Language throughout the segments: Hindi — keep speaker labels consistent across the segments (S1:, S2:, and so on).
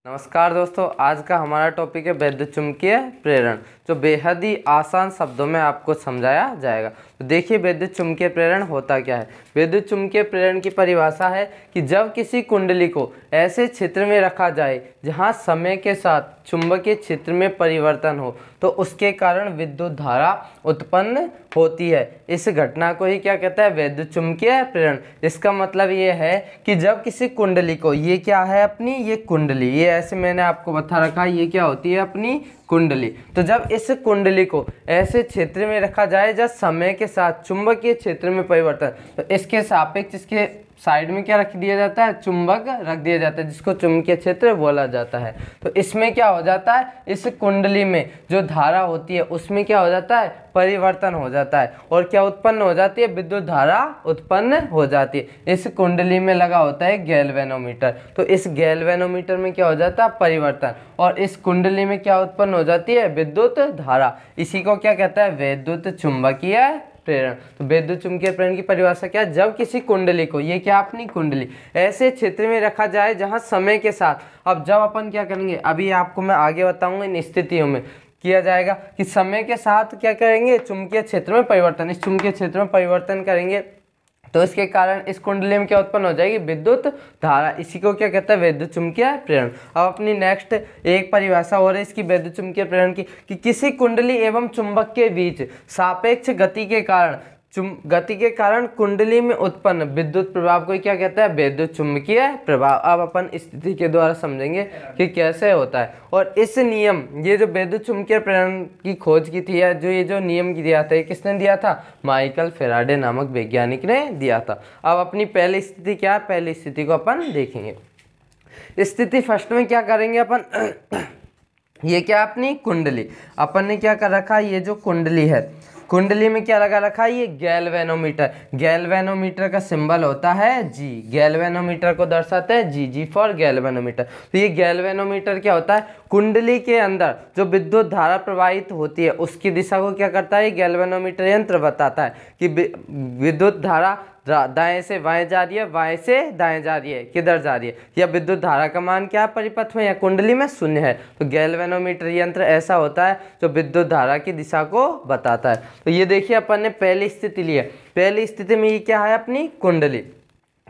S1: नमस्कार दोस्तों, आज का हमारा टॉपिक है विद्युत चुम्बकीय प्रेरण, जो बेहद ही आसान शब्दों में आपको समझाया जाएगा। तो देखिए विद्युत चुम्बकीय प्रेरण होता क्या है। विद्युत चुम्बकीय प्रेरण की परिभाषा है कि जब किसी कुंडली को ऐसे क्षेत्र में रखा जाए जहां समय के साथ चुंबकीय क्षेत्र में परिवर्तन हो तो उसके कारण विद्युत धारा उत्पन्न होती है। इस घटना को ही क्या कहता है, विद्युत चुम्बकीय प्रेरण। इसका मतलब ये है कि जब किसी कुंडली को, ये क्या है अपनी, ये कुंडली, ये ऐसे मैंने आपको बता रखा है, ये क्या होती है अपनी कुंडली। तो जब इस कुंडली को ऐसे क्षेत्र में रखा जाए जब समय के साथ चुंबकीय क्षेत्र में परिवर्तन, तो इसके सापेक्ष इसके साइड में क्या रख दिया जाता है, चुंबक रख दिया जाता है, जिसको चुंबकीय क्षेत्र बोला जाता है। तो इसमें क्या हो जाता है, इस कुंडली में जो धारा होती है उसमें क्या हो जाता है, परिवर्तन हो जाता है और क्या उत्पन्न हो जाती है, विद्युत धारा उत्पन्न हो जाती है। इस कुंडली में लगा होता है गैल्वेनोमीटर, तो इस गैल्वेनोमीटर में क्या हो जाता है, परिवर्तन, और इस कुंडली में क्या उत्पन्न हो जाती है, विद्युत धारा। इसी को क्या कहता है, विद्युत चुंबकीय प्रेरण। तो विद्युत चुम्बकीय प्रेरण की परिभाषा क्या है, जब किसी कुंडली को, ये क्या अपनी कुंडली, ऐसे क्षेत्र में रखा जाए जहां समय के साथ, अब जब अपन क्या करेंगे, अभी आपको मैं आगे बताऊंगा इन स्थितियों में किया जाएगा कि समय के साथ क्या करेंगे, चुंबकीय क्षेत्र में परिवर्तन, इस चुंबकीय क्षेत्र में परिवर्तन करेंगे तो इसके कारण इस कुंडली में क्या उत्पन्न हो जाएगी, विद्युत धारा। इसी को क्या कहता है, विद्युत चुम्बकीय प्रेरण। अब अपनी नेक्स्ट एक परिभाषा और है इसकी विद्युत चुम्बकीय प्रेरण की, कि किसी कुंडली एवं चुंबक के बीच सापेक्ष गति के कारण कुंडली में उत्पन्न विद्युत प्रभाव को क्या कहता है, विद्युत चुम्बकीय प्रभाव। अब अपन स्थिति के द्वारा समझेंगे कि कैसे होता है। और इस नियम, ये जो विद्युत चुम्बकीय प्रेरण की खोज की थी, या जो ये जो नियम दिया था, ये किसने दिया था, माइकल फैराडे नामक वैज्ञानिक ने दिया था। अब अपनी पहली स्थिति क्या है, पहली स्थिति को अपन देखेंगे। स्थिति फर्स्ट में क्या करेंगे अपन, ये क्या अपनी कुंडली, अपन ने क्या कर रखा है, ये जो कुंडली है, कुंडली में क्या लगा रखा है, ये गैल्वेनोमीटर। गैल्वेनोमीटर का सिंबल होता है जी, गैल्वेनोमीटर को दर्शाते हैं जी, जी फॉर गैल्वेनोमीटर। तो ये गैल्वेनोमीटर क्या होता है, कुंडली के अंदर जो विद्युत धारा प्रवाहित होती है उसकी दिशा को क्या करता है, गैल्वेनोमीटर यंत्र बताता है कि विद्युत धारा दाएं से बाएं जा रही है, बाएं से दाएं जा रही है, किधर जा रही है, या विद्युत धारा का मान क्या परिपथ में या कुंडली में शून्य है। तो गैल्वेनोमीटर यंत्र ऐसा होता है जो विद्युत धारा की दिशा को बताता है। तो ये देखिए अपन ने पहली स्थिति ली है, पहली स्थिति में ये क्या है अपनी कुंडली,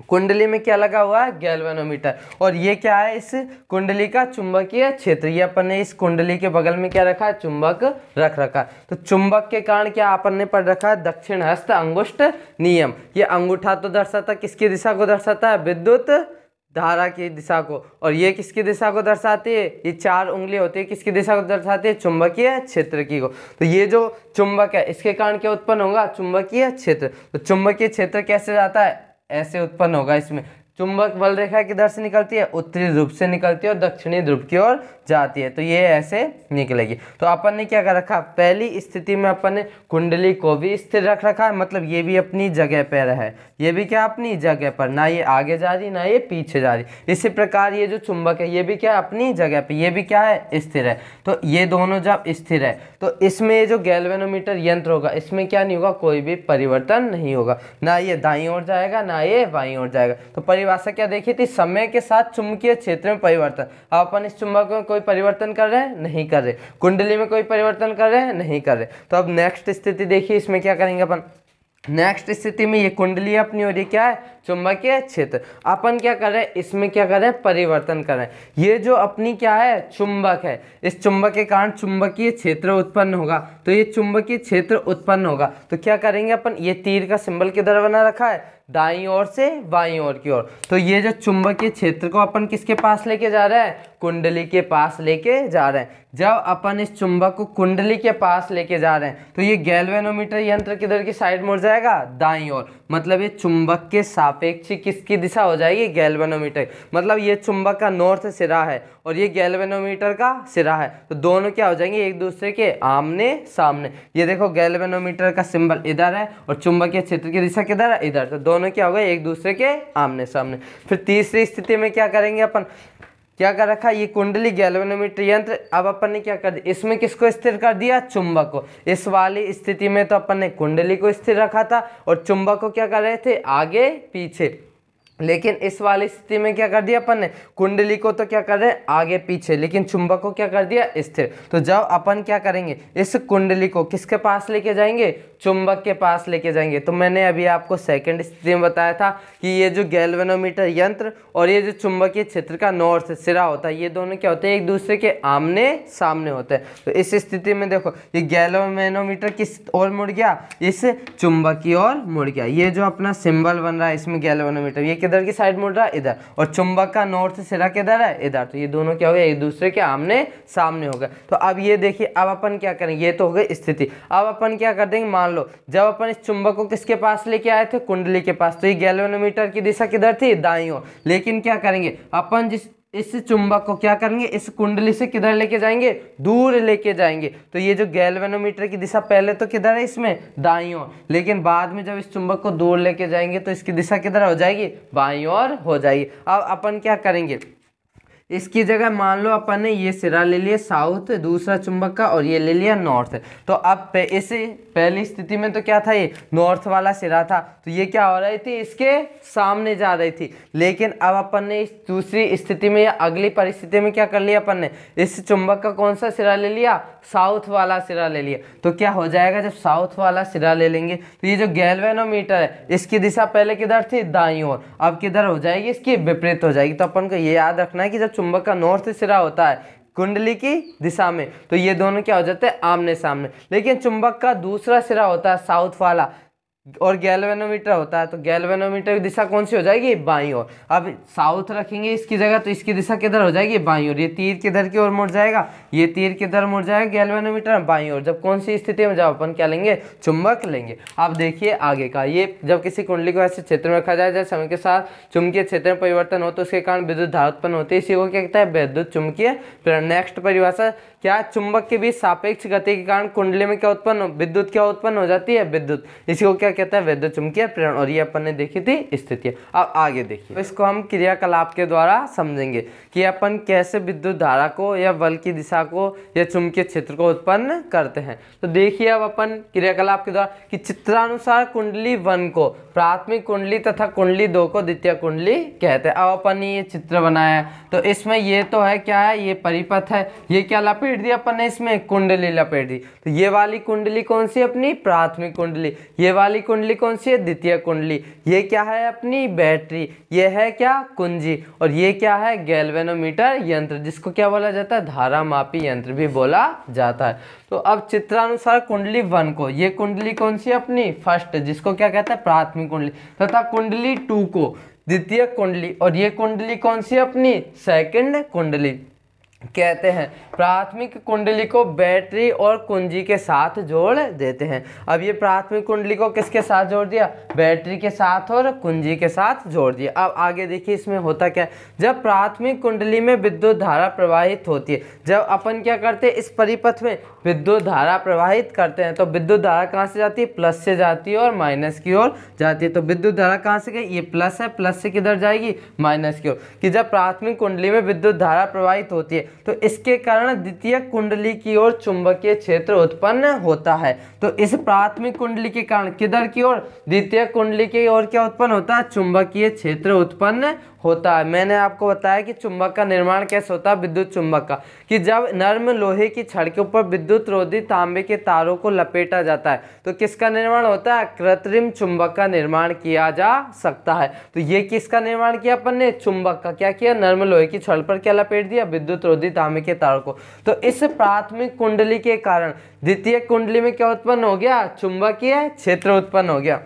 S1: कुंडली में क्या लगा हुआ है, गैल्वेनोमीटर, और ये क्या है, इस कुंडली का चुंबकीय क्षेत्र, ये अपन ने इस कुंडली के बगल में क्या रखा है, चुंबक रख रखा है। तो चुंबक के कारण क्या अपन ने पढ़ रखा है, दक्षिण हस्त अंगुष्ठ नियम। ये अंगूठा तो दर्शाता किसकी दिशा को दर्शाता है, विद्युत धारा की दिशा को, और ये किसकी दिशा को दर्शाती है, ये चार उंगली होती है, किसकी दिशा को दर्शाती है, चुंबकीय क्षेत्र की को। तो ये जो चुंबक है इसके कारण क्या उत्पन्न होगा, चुंबकीय क्षेत्र। तो चुंबकीय क्षेत्र कैसे जाता है, ऐसे उत्पन्न होगा। इसमें चुंबक बल रेखा किधर से निकलती है, उत्तरी ध्रुव से निकलती है और दक्षिणी ध्रुव की ओर जाती है, तो ये ऐसे निकलेगी। तो अपन ने क्या कर रखा, पहली स्थिति में अपन ने कुंडली को भी स्थिर रख रखा है, मतलब ये भी अपनी जगह पर है, ये भी क्या अपनी जगह पर, ना ये आगे जा रही ना ये पीछे जा रही। इसी प्रकार ये जो चुंबक है ये भी क्या अपनी जगह पे, ये भी क्या है, स्थिर है। तो ये दोनों जब स्थिर है तो इसमें जो गैल्वेनोमीटर यंत्र होगा इसमें क्या नहीं होगा, कोई भी परिवर्तन नहीं होगा, ना ये दाईं ओर जाएगा ना ये बाईं ओर जाएगा। तो परिभाषा क्या देखी थी, समय के साथ चुंबकीय क्षेत्र में परिवर्तन। अब अपन इस चुंबक में कोई परिवर्तन कर रहे हैं, नहीं कर रहे, कुंडली में कोई परिवर्तन कर रहे हैं, नहीं कर रहे। तो अब नेक्स्ट स्थिति देखिए, इसमें क्या करेंगे अपन, नेक्स्ट स्थिति में ये कुंडली अपनी और ये क्या है, चुंबकीय क्षेत्र। अपन क्या कर रहे हैं, इसमें क्या कर रहे हैं, परिवर्तन कर रहे हैं। ये जो अपनी क्या है, चुंबक है, इस चुंबक के कारण चुंबकीय क्षेत्र उत्पन्न होगा। तो ये चुंबकीय क्षेत्र उत्पन्न होगा तो क्या करेंगे अपन, ये तीर का सिंबल किधर बना रखा है, दाईं ओर से बाईं ओर की ओर। तो ये जो चुंबकीय क्षेत्र को अपन किसके पास लेके जा रहे हैं, कुंडली के पास लेके जा रहे हैं। जब अपन इस चुंबक को कुंडली के पास लेके जा रहे हैं तो ये गैल्वेनोमीटर यंत्र किधर की साइड मुड़ जाएगा, दाईं ओर, मतलब ये चुंबक के सापेक्ष किसकी दिशा हो जाएगी, गैल्वेनोमीटर। मतलब ये चुंबक का नॉर्थ सिरा है और ये गैल्वेनोमीटर का सिरा है, तो दोनों क्या हो जाएंगे, एक दूसरे के आमने सामने। ये देखो गैल्वेनोमीटर का सिंबल इधर है और चुंबकीय क्षेत्र की दिशा किधर है, इधर, तो दोनों क्या हो गए, एक दूसरे के आमने सामने। फिर तीसरी स्थिति में क्या करेंगे अपन, क्या कर रखा, ये कुंडली गैल्वेनोमीटर यंत्र। अब अपन ने क्या कर दिया, इसमें किसको स्थिर कर दिया, चुंबक को। इस वाली स्थिति में तो अपन ने कुंडली को स्थिर रखा था और चुंबक को क्या कर रहे थे, आगे पीछे। लेकिन इस वाली स्थिति में क्या कर दिया अपन ने, कुंडली को तो क्या कर रहे हैं आगे पीछे, लेकिन चुंबक को क्या कर दिया स्थिर। तो जब अपन क्या करेंगे, इस कुंडली को किसके पास लेके जाएंगे, चुंबक के पास लेके जाएंगे। तो मैंने अभी आपको सेकंड स्थिति में बताया था कि ये जो गैल्वेनोमीटर यंत्र और ये जो चुंबकीय क्षेत्र का नॉर्थ सिरा होता है, ये दोनों क्या होते हैं, एक दूसरे के आमने सामने होते हैं। तो इस स्थिति में देखो, ये गैल्वेनोमीटर किस ओर मुड़ गया, इस चुंबक की ओर मुड़ गया। ये जो अपना सिंबल बन रहा है इसमें गैल्वेनोमीटर, ये किधर की साइड मुड़ रहा है, इधर, और चुंबक का नॉर्थ सिरा किधर है, इधर। तो ये दोनों क्या हो गए, एक दूसरे के आमने सामने हो गए। तो अब ये देखिए, अब अपन क्या करेंगे, ये तो हो गई स्थिति। अब अपन क्या कर देंगे, मान लो जब अपन इस चुंबक को किसके पास लेके आए थे, कुंडली के पास, तो ये गैल्वेनोमीटर की दिशा किधर थी, दाईं ओर। लेकिन क्या करेंगे अपन, इस चुंबक को क्या करेंगे, इस कुंडली से किधर लेके जाएंगे, दूर लेके जाएंगे। तो ये जो गैल्वेनोमीटर की दिशा पहले तो किधर है, इसमें दाईं ओर, लेकिन बाद में जब इस चुंबक को दूर लेके जाएंगे तो इसकी दिशा किधर हो जाएगी, बाईं ओर हो जाएगी। अब अपन क्या करेंगे, इसकी जगह मान लो अपन ने ये सिरा ले लिया साउथ दूसरा चुंबक का, और ये ले लिया नॉर्थ। तो अब इस पहली स्थिति में तो क्या था, ये नॉर्थ वाला सिरा था, तो ये क्या हो रही थी, इसके सामने जा रही थी। लेकिन अब अपन ने इस दूसरी स्थिति में या अगली परिस्थिति में क्या कर लिया, अपन ने इस चुंबक का कौन सा सिरा ले लिया, साउथ वाला सिरा ले लिया। तो क्या हो जाएगा, जब साउथ वाला सिरा ले लेंगे तो ये जो गैल्वेनोमीटर है इसकी दिशा पहले किधर थी, दाईं ओर, अब किधर हो जाएगी, इसकी विपरीत हो जाएगी। तो अपन को ये याद रखना है कि जब चुंबक का नॉर्थ सिरा होता है कुंडली की दिशा में, तो ये दोनों क्या हो जाते हैं, आमने सामने। लेकिन चुंबक का दूसरा सिरा होता है साउथ वाला और गैल्वेनोमीटर होता है, तो गैल्वेनोमीटर की दिशा कौन सी हो जाएगी, बाईं ओर। अब साउथ रखेंगे इसकी जगह, तो इसकी दिशा किधर हो जाएगी, बाईं ओर। ये तीर किधर की ओर मुड़ जाएगा, ये तीर किधर मुड़ जाएगा, गैल्वेनोमीटर बाईं ओर। जब कौन सी स्थिति में, जब अपन क्या लेंगे, चुंबक लेंगे। अब देखिए आगे का, ये जब किसी कुंडली को ऐसे क्षेत्र में रखा जाए जब समय के साथ चुंबकीय क्षेत्र में परिवर्तन हो तो उसके कारण विद्युत धारा उत्पन्न होती है, इसी को क्या कहता है, विद्युत चुंबकीय प्रेरण। नेक्स्ट परिभाषा क्या, चुंबक के बीच सापेक्ष गति के कारण कुंडली में क्या उत्पन्न, विद्युत क्या उत्पन्न हो जाती है, विद्युत। इसी को क्या कहता है, विद्युत चुंबकीय प्रेरण। और ये अपन ने देखी थी स्थिति। अब आगे देखिए, तो इसको हम क्रियाकलाप के द्वारा समझेंगे कि अपन कैसे विद्युत धारा को या बल की दिशा को या चुंबकीय क्षेत्र को उत्पन्न करते हैं। तो देखिए अब अपन क्रियाकलाप के द्वारा कि चित्रानुसार कुंडली 1 को प्राथमिक कुंडली तथा कुंडली 2 को द्वितीय कुंडली कहते हैं। अब अपन ने ये चित्र बनाया, तो इसमें ये तो है क्या है, ये परिपथ है, ये क्या लपेट दिया अपन ने, इसमें कुंडली लपेट दी। तो ये वाली कुंडली कौन सी, अपनी प्राथमिक कुंडली, ये वाली कुंडली कौन सी है, द्वितीय कुंडली। ये क्या है, अपनी बैटरी, ये है क्या, कुंजी, और ये क्या है, गैल्वेनोमीटर यंत्र, जिसको क्या बोला जाता है, धारा मापी यंत्र भी बोला जाता है। तो अब चित्रानुसार कुंडली 1 को, ये कुंडली कौन सी है, अपनी फर्स्ट, जिसको क्या कहता है, प्राथमिक कुंडली, तथा कुंडली 2 को द्वितीय कुंडली, और ये कुंडली कौन सी है, अपनी सेकंड कुंडली कहते हैं। प्राथमिक कुंडली को बैटरी और कुंजी के साथ जोड़ देते हैं। अब ये प्राथमिक कुंडली को किसके साथ जोड़ दिया, बैटरी के साथ और कुंजी के साथ जोड़ दिया। अब आगे देखिए इसमें होता क्या है, जब प्राथमिक कुंडली में विद्युत धारा प्रवाहित होती है, जब अपन क्या करते हैं, इस परिपथ में विद्युत धारा प्रवाहित करते हैं, तो विद्युत धारा कहाँ से जाती है, प्लस से जाती है और माइनस की ओर जाती है। तो विद्युत धारा कहाँ से गई, ये प्लस है, प्लस से किधर जाएगी, माइनस की ओर। कि जब प्राथमिक कुंडली में विद्युत धारा प्रवाहित होती है तो इसके कारण द्वितीय कुंडली की ओर चुंबकीय क्षेत्र उत्पन्न होता है। तो इस प्राथमिक कुंडली के कारण किधर की ओर, द्वितीय कुंडली की ओर क्या उत्पन्न होता है, चुंबकीय क्षेत्र उत्पन्न होता है। मैंने आपको बताया कि चुंबक का निर्माण कैसे होता है, विद्युत चुंबक का, कि जब नर्म लोहे की छड़ के ऊपर विद्युत रोधी तांबे के तारों को लपेटा जाता है तो किसका निर्माण होता है, कृत्रिम चुंबक का निर्माण किया जा सकता है। तो ये किसका निर्माण किया अपन ने, चुंबक का। क्या किया, नर्म लोहे की छड़ पर क्या लपेट दिया, विद्युत रोधी तांबे के तारों को। तो इस प्राथमिक कुंडली के कारण द्वितीय कुंडली में क्या उत्पन्न हो गया, चुंबकीय क्षेत्र उत्पन्न हो गया,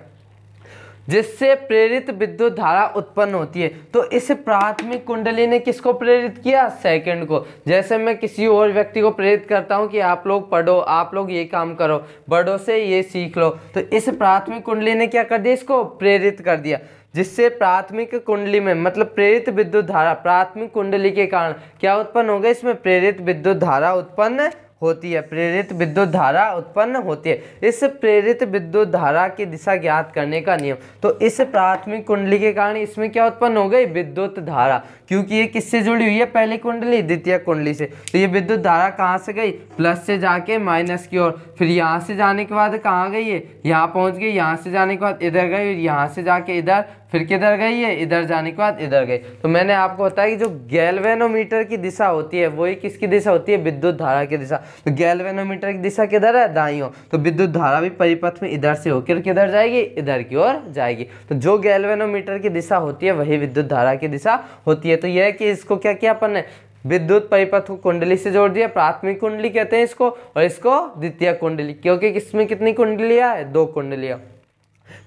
S1: जिससे प्रेरित विद्युत धारा उत्पन्न होती है। तो इस प्राथमिक कुंडली ने किसको प्रेरित किया, सेकंड को। जैसे मैं किसी और व्यक्ति को प्रेरित करता हूं कि आप लोग पढ़ो, आप लोग ये काम करो, बड़ों से ये सीख लो, तो इस प्राथमिक कुंडली ने क्या कर दिया, इसको प्रेरित कर दिया, जिससे प्राथमिक कुंडली में मतलब प्रेरित विद्युत धारा, प्राथमिक कुंडली के कारण क्या उत्पन्न हो गया, इसमें प्रेरित विद्युत धारा उत्पन्न होती है, प्रेरित विद्युत धारा उत्पन्न होती है। इस प्रेरित विद्युत धारा की दिशा ज्ञात करने का नियम, तो इस प्राथमिक कुंडली के कारण इसमें क्या उत्पन्न हो गई, विद्युत धारा, क्योंकि ये किससे जुड़ी हुई है, पहली कुंडली द्वितीय कुंडली से। तो ये विद्युत धारा कहाँ से गई, प्लस से जाके माइनस की ओर, फिर यहाँ से जाने के बाद कहाँ गई, ये यहाँ पहुँच गई, यहाँ से जाने के बाद इधर गई, यहाँ से जाके इधर, फिर किधर गई है, इधर जाने के बाद इधर गई। तो मैंने आपको बताया कि जो गैल्वेनोमीटर की दिशा होती है वही किसकी दिशा होती है, विद्युत धारा की दिशा। तो गैल्वेनोमीटर की दिशा किधर है, दाईं ओर। तो विद्युत धारा भी परिपथ में इधर से होकर किधर जाएगी, इधर की ओर जाएगी। तो जो गैल्वेनोमीटर की दिशा होती है वही विद्युत धारा की दिशा होती है। तो यह है कि इसको क्या किया अपन ने, विद्युत परिपथ को कुंडली से जोड़ दिया, प्राथमिक कुंडली कहते हैं इसको, और इसको द्वितीय कुंडली, क्योंकि इसमें कितनी कुंडलियां है, 2 कुंडलियां।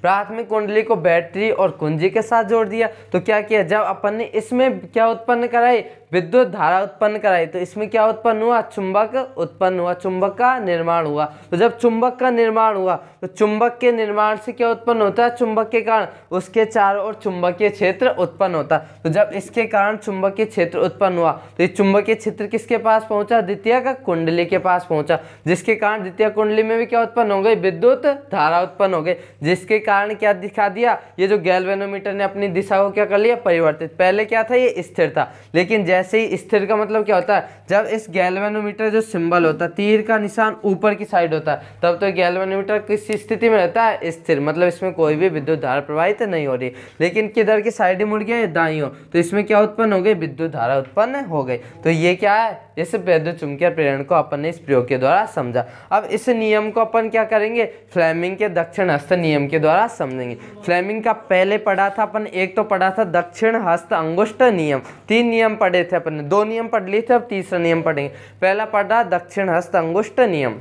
S1: प्राथमिक कुंडली को बैटरी और कुंजी के साथ जोड़ दिया। तो क्या किया, जब अपन ने इसमें क्या उत्पन्न कराई, विद्युत धारा उत्पन्न कराई, तो इसमें क्या उत्पन्न हुआ, चुंबक उत्पन्न हुआ, चुंबक का निर्माण हुआ। तो जब चुंबक का निर्माण हुआ तो चुंबक के निर्माण से क्या उत्पन्न होता है, चुंबक के कारण उसके चारों ओर चुंबकीय क्षेत्र उत्पन्न होता है। तो जब इसके कारण चुंबकीय क्षेत्र उत्पन्न हुआ तो ये चुंबकीय क्षेत्र किसके पास पहुंचा, द्वितीय का कुंडली के पास पहुंचा, जिसके कारण द्वितीय कुंडली में भी क्या उत्पन्न हो गई, विद्युत धारा उत्पन्न हो गई, जिसके कारण क्या दिखा दिया, ये जो गैल्वेनोमीटर ने अपनी दिशा को क्या कर लिया, परिवर्तित। पहले क्या था, ये स्थिर था, लेकिन जैसे ही स्थिर का मतलब क्या होता है, जब इस गैल्वेनोमीटर जो सिंबल होता है, तीर का निशान ऊपर की साइड होता है, तब तो गैल्वेनोमीटर किस स्थिति में रहता है, स्थिर, मतलब इसमें कोई भी विद्युत धारा प्रवाहित नहीं हो रही। लेकिन किधर की साइड मुड़ गया, दाईं ओर, तो इसमें क्या उत्पन्न हो गई, विद्युत धारा उत्पन्न हो गई। तो ये क्या है, इस विद्युत चुम्बकीय प्रेरण को अपन ने इस प्रयोग के द्वारा समझा। अब इस नियम को अपन क्या करेंगे, फ्लेमिंग के दक्षिण हस्त नियम के द्वारा समझेंगे। फ्लेमिंग का पहले पढ़ा था अपन, एक तो पढ़ा था दक्षिण हस्त अंगुष्ठ नियम, 3 नियम पढ़े थे अपन ने, 2 नियम पढ़ लिए थे, अब तीसरा नियम पढ़ेंगे। पहला पढ़ा दक्षिण हस्त अंगुष्ठ नियम।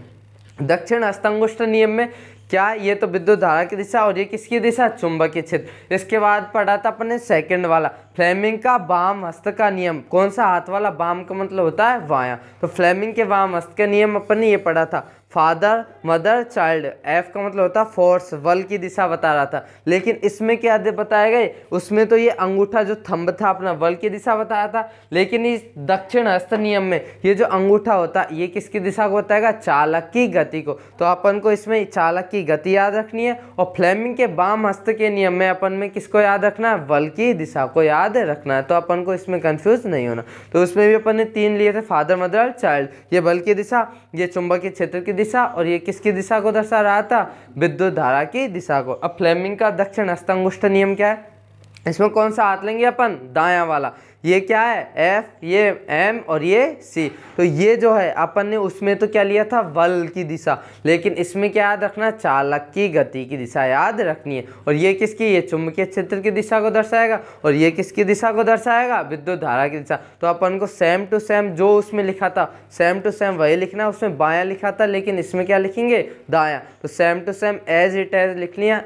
S1: दक्षिण हस्त अंगुष्ठ नियम में क्या, ये तो विद्युत धारा की दिशा और ये किसकी दिशा, चुंबकीय क्षेत्र। इसके बाद पढ़ा था अपन ने सेकंड वाला फ्लेमिंग का वाम हस्त का नियम। कौन सा हाथ वाला, वाम का मतलब होता है बायां। तो फ्लेमिंग के वाम हस्त का नियम अपन ने ये पढ़ा था, फादर मदर चाइल्ड, एफ का मतलब होता है फोर्स, बल की दिशा बता रहा था। लेकिन इसमें क्या बताया गए, उसमें तो ये अंगूठा जो थंब था अपना बल की दिशा बताया था, लेकिन इस दक्षिण हस्त नियम में ये जो अंगूठा होता है ये किसकी दिशा को बताएगा, चालक की गति को। तो अपन को इसमें चालक की गति याद रखनी है, और फ्लेमिंग के वाम हस्त के नियम में अपन में किसको याद रखना है, बल की दिशा को याद रखना है। तो अपन को इसमें कंफ्यूज नहीं होना। तो उसमें भी अपन ने 3 लिए थे, फादर मदर चाइल्ड, ये बल की दिशा, ये चुंबकीय क्षेत्र की दिशा, और ये किसकी दिशा को दर्शा रहा था, विद्युत धारा की दिशा को। अब फ्लेमिंग का दक्षिण हस्त अंगुष्ठ नियम क्या है, इसमें कौन सा हाथ लेंगे अपन, दायां वाला। ये क्या है, एफ, ये एम और ये सी। तो ये जो है अपन ने उसमें तो क्या लिया था, बल की दिशा, लेकिन इसमें क्या याद रखना, चालक की गति की दिशा याद रखनी है। और ये किसकी, ये चुंबकीय क्षेत्र की दिशा को दर्शाएगा, और ये किसकी दिशा को दर्शाएगा, विद्युत धारा की दिशा। तो अपन को सेम टू सेम जो उसमें लिखा था, सेम टू सेम वही लिखना है। उसमें बायां लिखा था, लेकिन इसमें क्या लिखेंगे, दायां। तो same to same as it as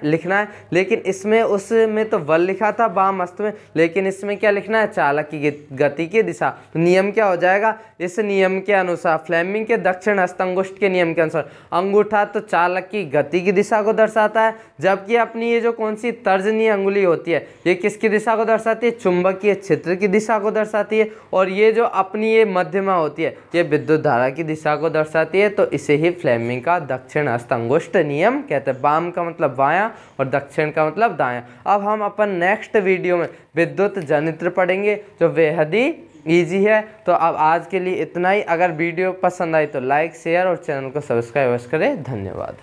S1: लिखना है, लेकिन इसमें उसमें तो बल लिखा था वाम हस्त में, लेकिन इसमें क्या लिखना है, चालक की गति की दिशा। तो नियम क्या हो जाएगा, इस नियम के अनुसार, फ्लेमिंग के दक्षिण हस्त अंगुष्ठ के नियम के अनुसार, अंगूठा तो चालक की गति की दिशा को दर्शाता है, जबकि अपनी ये जो कौन सी तर्जनी अंगुली होती है ये किसकी दिशा को दर्शाती है, चुंबकीय क्षेत्र की दिशा को दर्शाती है। और ये जो अपनी ये मध्यमा होती है ये विद्युत धारा की दिशा को दर्शाती है। तो इसे ही फ्लेमिंग का दक्षिण हस्त अंगुष्ठ नियम कहते हैं। वाम का मतलब बायां और दक्षिण का मतलब दायां। अब हम अपन नेक्स्ट वीडियो में विद्युत जनित्र पढ़ेंगे जो बेहद ही ईजी है। तो अब आज के लिए इतना ही। अगर वीडियो पसंद आई तो लाइक शेयर और चैनल को सब्सक्राइब करें। धन्यवाद।